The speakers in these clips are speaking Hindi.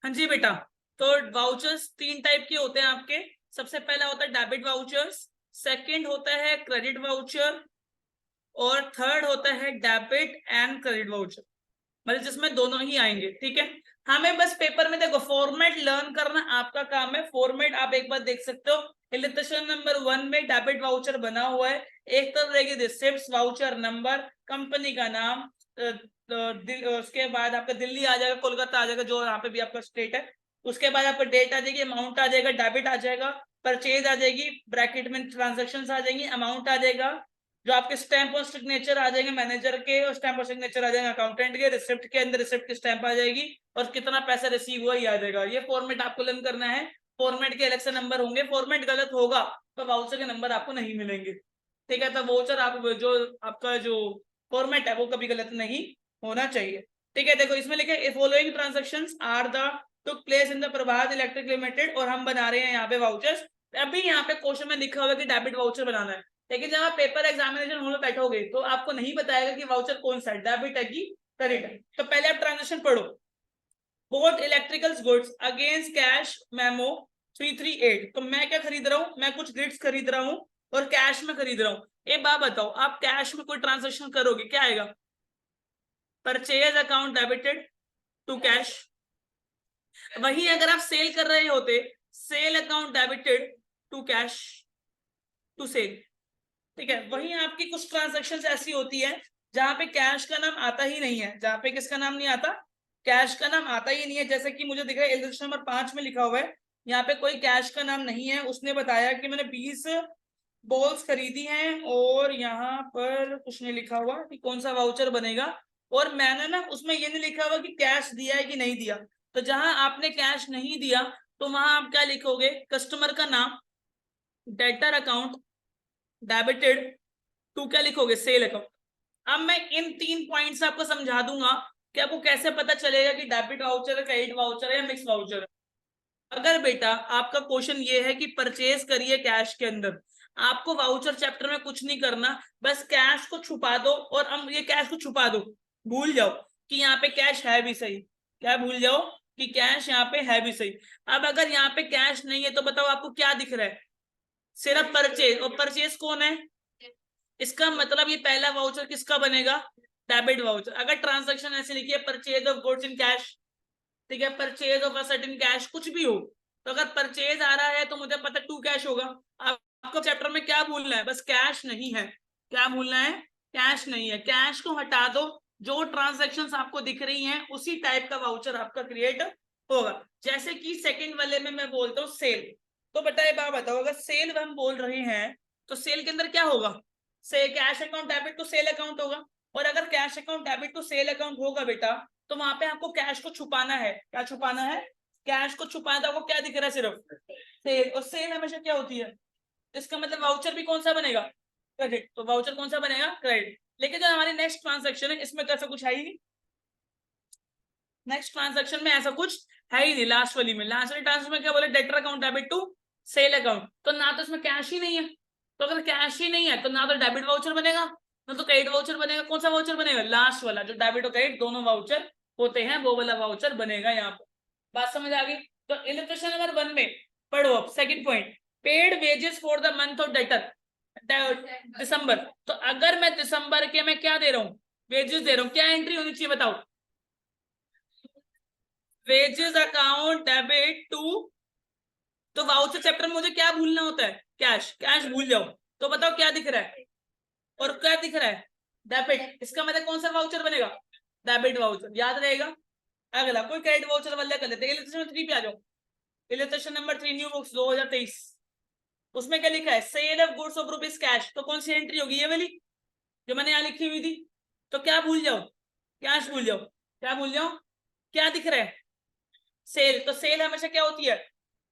हाँ जी बेटा, तो वाउचर्स तीन टाइप के होते हैं आपके। सबसे पहला होता है डेबिट वाउचर्स, सेकंड होता है क्रेडिट वाउचर, और थर्ड होता है डेबिट एंड क्रेडिट वाउचर, मतलब जिसमें दोनों ही आएंगे। ठीक है, हमें बस पेपर में देखो फॉर्मेट लर्न करना आपका काम है। फॉर्मेट आप एक बार देख सकते हो, इलिस्ट्रेशन नंबर 1 में डेबिट वाउचर बना हुआ है। एक तरफ रहेगी रिसिप्ट, वाउचर नंबर, कंपनी का नाम, उसके बाद आपका दिल्ली आ जाएगा, कोलकाता आ जाएगा, जो यहाँ पे भी आपका स्टेट है। उसके बाद आपका डेट आ जाएगी, अमाउंट आ जाएगा, डेबिट आ जाएगा, परचेज आ जाएगी, ब्रैकेट में ट्रांजेक्शन आ जाएंगी, अमाउंट आ जाएगा, जो आपके स्टैंप और सिग्नेचर आ जाएंगे मैनेजर के, और स्टैंप और सिग्नेचर आ जाएंगे अकाउंटेंट के, रिसिप्ट के अंदर रिसिप्ट की स्टैंप आ जाएगी, और कितना पैसा रिसीव हुआ ये आ जाएगा। ये फॉर्मेट आपको लर्न करना है। फॉर्मेट के अलग से नंबर होंगे, फॉर्मेट गलत होगा तो वाउचर के नंबर आपको नहीं मिलेंगे। ठीक है, तो वाउचर आप जो आपका जो फॉर्मेट है वो कभी गलत नहीं होना चाहिए। ठीक है, देखो इसमें लिखे following transactions are the took place in the Prabhat Electric Limited, और हम बना रहे हैं यहाँ पे वाउचर्स। अभी यहाँ पे क्वेश्चन में लिखा हुआ है कि डेबिट वाउचर बनाना है, लेकिन जब आप पेपर एग्जामिनेशन हॉल में बैठोगे तो आपको नहीं बताएगा कि वाउचर कौन सा है, डेबिट है कि क्रेडिट है। तो पहले आप ट्रांजेक्शन पढ़ो। Boat electrical goods against cash memo 338, तो मैं क्या खरीद रहा हूँ, मैं कुछ गुड्स खरीद रहा हूँ और कैश में खरीद रहा हूँ। एक बात बताओ, आप कैश में कोई ट्रांजेक्शन करोगे क्या आएगा? Purchase account debited to cash. वही अगर आप सेल कर रहे होते, sale account debited to cash, to sale. ठीक है, वही आपकी कुछ ट्रांजेक्शन ऐसी होती है जहां पे कैश का नाम आता ही नहीं है, जहां पे किसका नाम नहीं आता, कैश का नाम आता ही नहीं है। जैसे कि मुझे दिख रहा है इलस्ट्रेशन नंबर 5 में लिखा हुआ है, यहाँ पे कोई कैश का नाम नहीं है। उसने बताया कि मैंने 20 बॉल्स खरीदी हैं, और यहाँ पर कुछ नहीं लिखा हुआ कि कौन सा वाउचर बनेगा, और मैंने ना उसमें ये नहीं लिखा हुआ कि कैश दिया है कि नहीं दिया। तो जहां आपने कैश नहीं दिया तो वहां आप क्या लिखोगे, कस्टमर का नाम, डेटर अकाउंट डेबिटेड टू क्या लिखोगे, सेल अकाउंट। अब मैं इन 3 पॉइंट्स आपको समझा दूंगा कि आपको कैसे पता चलेगा कि डेबिट वाउचर है, क्रेडिट वाउचर है या मिक्स वाउचर है। अगर बेटा आपका क्वेश्चन ये है कि परचेज करिए कैश के अंदर, आपको वाउचर चैप्टर में कुछ नहीं करना, बस कैश को छुपा दो, और हम ये कैश को छुपा दो, भूल जाओ कि यहाँ पे कैश है भी सही। क्या भूल जाओ कि कैश यहाँ पे है भी सही। अब अगर यहाँ पे कैश नहीं है तो बताओ आपको क्या दिख रहा है, सिर्फ परचेज, और परचेज कौन है, इसका मतलब ये पहला वाउचर किसका बनेगा, डेबिट वाउचर। अगर ट्रांजैक्शन ऐसे लिखी है, purchase of goods in cash, ठीक है, purchase of asset in cash, कुछ भी हो, तो अगर परचेज आ रहा है तो मुझे पता टू कैश होगा। आपको चैप्टर में क्या भूलना है, बस कैश नहीं है। क्या भूलना है, कैश नहीं है, कैश को हटा दो, जो ट्रांजेक्शन आपको दिख रही हैं उसी टाइप का वाउचर आपका क्रिएट होगा। जैसे कि सेकंड वाले में मैं बोलता हूँ सेल, तो बेटा ये बात बताओ, अगर सेल हम बोल रहे हैं तो सेल के अंदर क्या होगा, से cash account debit to sale account होगा। और अगर cash account debit to sale account होगा बेटा, तो वहां पे आपको कैश को छुपाना है। क्या छुपाना है, कैश को छुपाना। तो आपको क्या दिख रहा है, सिर्फ सेल, और सेल हमेशा क्या होती है, इसका मतलब वाउचर भी कौन सा बनेगा, क्रेडिट। तो वाउचर कौन सा बनेगा, क्रेडिट। लेकिन जो हमारी नेक्स्ट ट्रांजेक्शन है इसमें तो ऐसा कुछ है ही नहीं, नेक्स्ट ट्रांजेक्शन में ऐसा कुछ है ही नहीं। लास्ट वाली ट्रांजेक्शन में क्या बोले, debtor account debit to sale account, तो ना तो इसमें कैश ही नहीं है। तो अगर कैश ही नहीं है तो ना तो डेबिट वाउचर बनेगा ना तो क्रेडिट वाउचर बनेगा। कौन सा वाउचर बनेगा, लास्ट वाला, जो डेबिट और क्रेडिट दोनों वाउचर होते हैं वो वाला वाउचर बनेगा यहाँ पर। बात समझ आ गई। तो इलस्ट्रेशन नंबर 1 में पढ़ो अब second point, paid wages for the month of debtor, December. तो अगर मैं दिसंबर के मैं क्या दे रहा हूँ, वेजेस दे रहा हूँ, क्या एंट्री होनी चाहिए बताओ, वेजेस अकाउंट डेबिट टू। तो वाउचर चैप्टर में मुझे क्या भूलना होता है, कैश, कैश भूल जाओ। तो बताओ क्या दिख रहा है, और क्या दिख रहा है, डेबिट। इसका मतलब कौन सा वाउचर बनेगा, डेबिट वाउचर, याद रहेगा। अगला कोई क्रेडिट वाउचर वाला कर लेते हैं। इलस्ट्रेशन 3 पे आ जाओ, इलस्ट्रेशन नंबर 3 न्यू बुक्स 2023, उसमें क्या लिखा है, sale of goods of rupees cash. तो कौन सी एंट्री होगी, ये वाली जो मैंने यहाँ लिखी हुई थी। तो क्या भूल जाओ, कैश भूल जाओ, क्या भूल जाओ, क्या दिख रहा है, सेल। तो सेल हमेशा क्या होती है,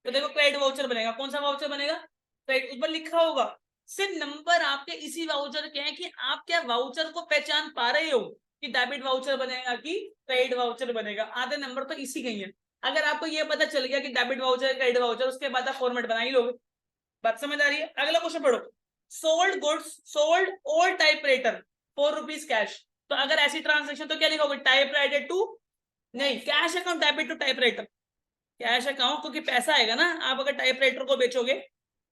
तो देखो क्रेडिट वाउचर बनेगा। कौन सा वाउचर बनेगा, क्रेडिट। ऊपर लिखा होगा, सिर्फ नंबर आपके इसी वाउचर के हैं कि आप क्या वाउचर को पहचान पा रहे हो कि डेबिट वाउचर बनेगा कि क्रेडिट वाउचर बनेगा। आधे नंबर तो इसी के ही है। अगर आपको ये पता चल गया कि डेबिट वाउचर क्रेडिट वाउचर, उसके बाद आप फॉर्मेट बना ही लोगे। बात समझ आ रही है। अगला क्वेश्चन पढ़ो, सोल्ड गुड्स सोल्ड और टाइपराइटर ₹4 कैश। तो अगर ऐसी ट्रांजेक्शन तो क्या लिखोगे, टाइपराइटर टू, नहीं, cash account debit to typewriter. Cash account, क्योंकि पैसा आएगा ना, आप अगर टाइपराइटर को बेचोगे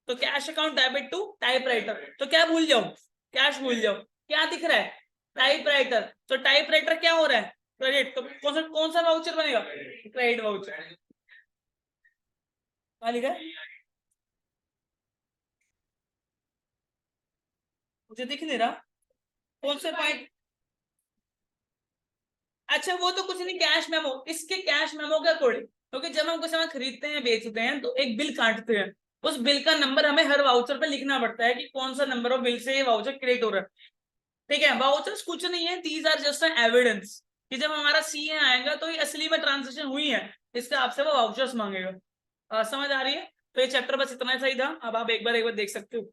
तो cash account debit to typewriter, तो क्या भूल जाओ, कैश भूल जाओ, क्या दिख रहा है, टाइपराइटर, तो टाइपराइटर क्या हो रहा है, क्रेडिट, तो कौन सा वाउचर बनेगा, क्रेडिट वाउचर। लिखा है, मुझे दिख नहीं रहा कौन से पॉइंट। अच्छा वो तो कुछ नहीं, कैश मेमो, इसके कैश मेमो के अकॉर्डिंग, क्योंकि जब हम कुछ सामान खरीदते हैं बेचते हैं तो एक बिल काटते हैं, उस बिल का नंबर हमें हर वाउचर पे लिखना पड़ता है कि कौन सा नंबर ऑफ बिल से ये वाउचर क्रिएट हो रहा है। ठीक है, वाउचर्स कुछ नहीं है, these are just an evidence कि जब हमारा सीए आएगा तो ये असली में ट्रांजेक्शन हुई है, इसके आपसे वो वाउचर्स मांगेगा। समझ आ रही है, तो ये चैप्टर बस इतना ही सही था, अब आप एक बार देख सकते हो।